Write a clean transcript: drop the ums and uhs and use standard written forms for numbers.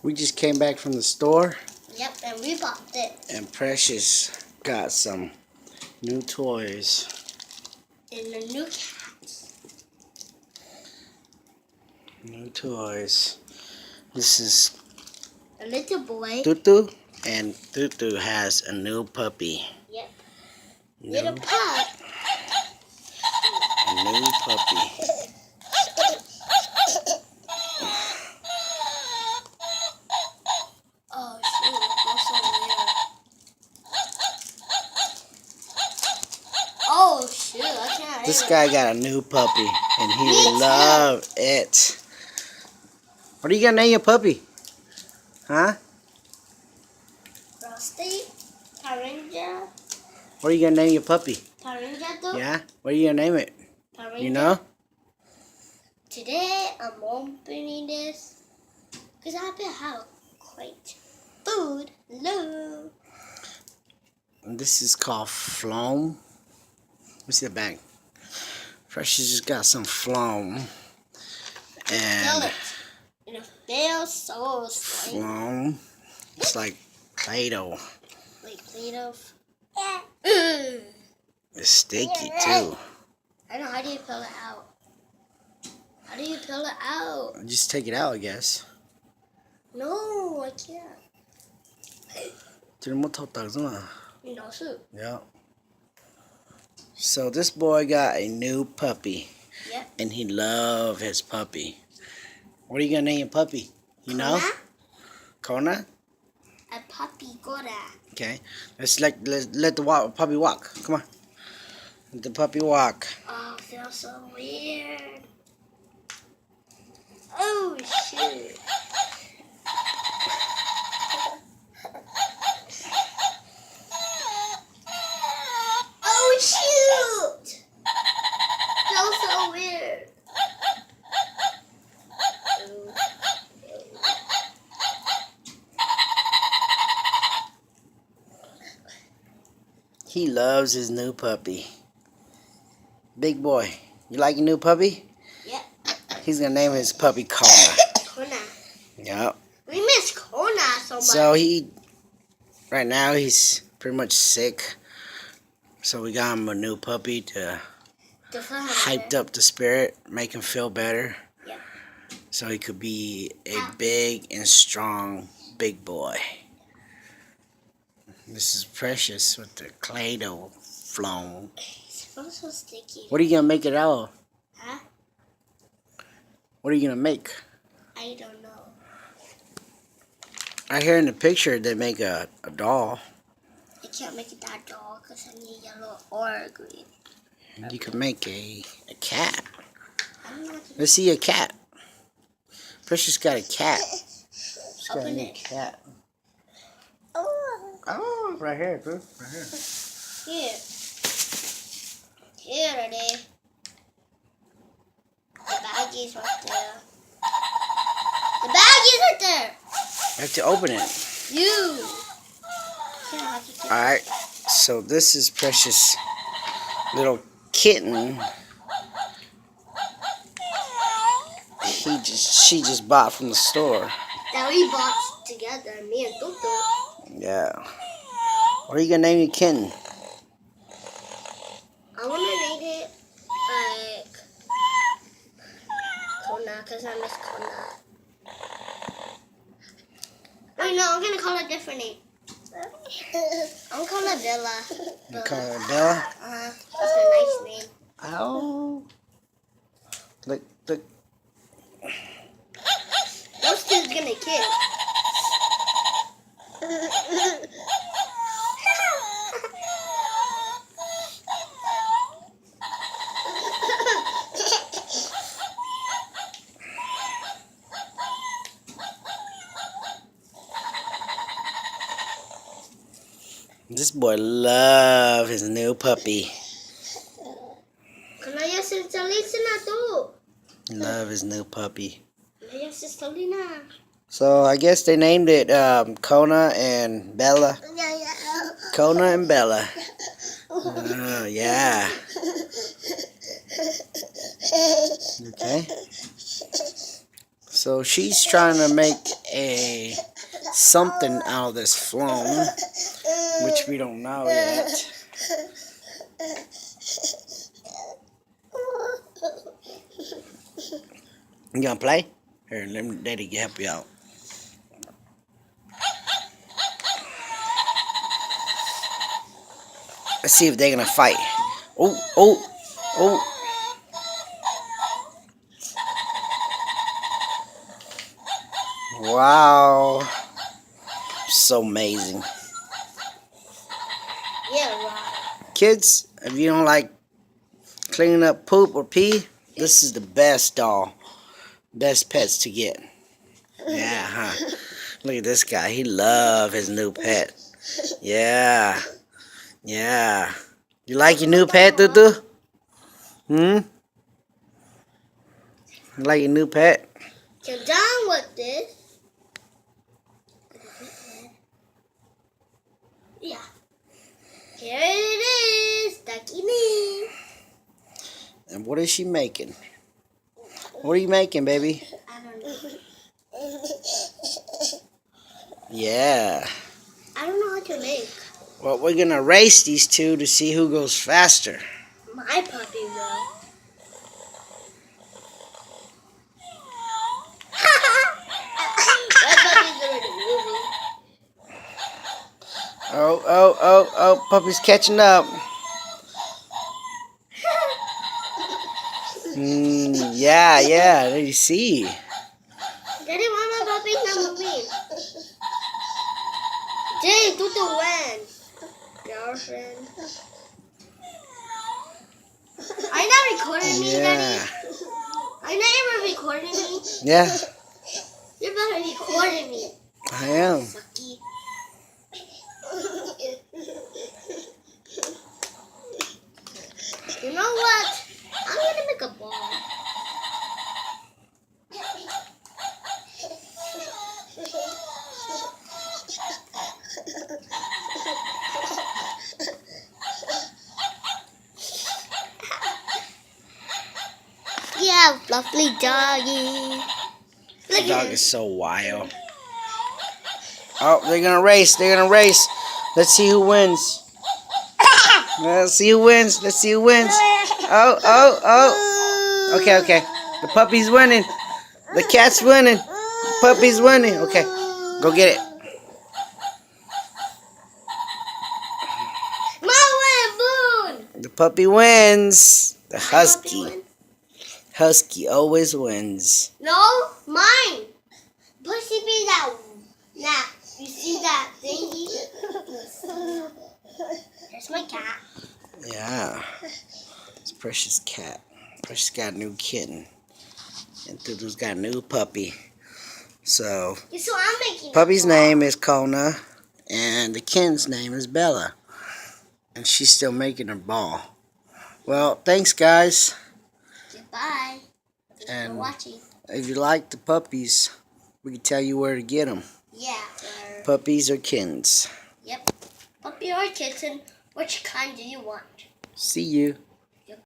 We just came back from the store. Yep, and we bought it. And Precious got some new toys. And a new cat. New toys. This is A little boy. Tutu, and Tutu has a new puppy. Yep. New pup. A new puppy. Oh shoot, that's so weird. Oh shoot, I can't. This guy got a new puppy, and he loved it. What are you gonna name your puppy? Huh? Rusty? Tarinja? What are you gonna name your puppy? Tarinja though? Yeah? What are you gonna name it? Tarinja? You know? Today I'm opening this because I bet how great food. Hello. This is called Floam. Let me see the bag. Precious just got some Floam. Smell And it. And it feels so slimy. Floam. It's like Play-Doh. Like Play-Doh. It's sticky too. I know, how do you peel it out? How do you peel it out? Just take it out, I guess. No, I can't. 这么透大是吗? No, shoot. Yeah. So this boy got a new puppy. Yep. And he loved his puppy. What are you gonna name your puppy? You know? Kona? A puppy Gora. Okay. Let's let the puppy walk. Come on. Let the puppy walk. Oh, it feels so weird. Oh, shoot. Oh, shoot. Feels so weird. He loves his new puppy. Big boy, you like your new puppy? Yep. He's gonna name his puppy Kona. Kona. Yep. We miss Kona so much. So right now he's pretty much sick. So we got him a new puppy to hyped up the spirit, make him feel better. Yep. So he could be a big and strong big boy. This is Precious with the Play-Doh Floam. It smells so sticky. What are you gonna make it out of? Huh? What are you gonna make? I don't know. Right here in the picture, they make a doll. I can't make it that doll because I need yellow or green. You could make a cat. I don't know what to do. Let's see a cat. Precious got a cat. She's got a Open new it. cat. Oh. Oh, right here, bro. Right here. Here. Here it is. The baggies right there. The baggies right there. I have to open it. You. Yeah, I have to get Alright, so this is Precious' little kitten. She just bought from the store. that we bought together, me and Tutu. Yeah. What are you gonna name your kitten? I want to name it like Kona because I miss Kona. Wait, no, I'm going to call it a different name. I'm going to call it Bella. You call her Bella? That's a nice name. Oh. Look. Those kids going to kill. This boy loves his new puppy. Kanaya sisali na to. Love his new puppy. Kanaya sisali na. So I guess they named it Kona and Bella. Kona and Bella. Yeah. Okay. So she's trying to make a something out of this phone, which we don't know yet. You gonna play? Here, let me, Daddy help you out. Let's see if they're gonna fight. Oh, oh, oh. Wow. So amazing. Yeah, right. Kids, if you don't like cleaning up poop or pee, this is the best doll. Best pets to get. Yeah, huh? Look at this guy. He loves his new pet. Yeah. Yeah. You like your new pet, Tutu? Hmm? You like your new pet? You're done with this. Yeah. Here it is. Ducky me. And what is she making? What are you making, baby? I don't know. Yeah. I don't know how to make. Well, we're going to race these two to see who goes faster. My puppy will. My puppy's already moving. Oh, puppy's catching up. Yeah, there you see. Daddy, why my puppy's not moving? Jay, Tutu wins. Girlfriend. Are you not recording me, Daddy? Are you not even recording me? Yeah, You're better recording me. I am. Sucky. You know what? I'm gonna make a ball. Yeah, lovely doggy. The dog is so wild. Oh, they're gonna race. Let's see who wins. Let's see who wins. Oh. Okay. The puppy's winning. The cat's winning. The puppy's winning. Okay, go get it. My win, Boone. The puppy wins. The husky. Husky always wins. No, mine. Pussy be that. Nah, you see that thingy? There's my cat. Yeah. It's Precious cat. Precious got a new kitten. And Tutu's got a new puppy. So, So I'm making puppy's name is Kona. And the kitten's name is Bella. And she's still making her ball. Well, thanks, guys. Goodbye. Thanks for And watching. if you like the puppies, we can tell you where to get them. Yeah. Puppies or kittens. Yep. Puppy or kitten, which kind do you want? See you.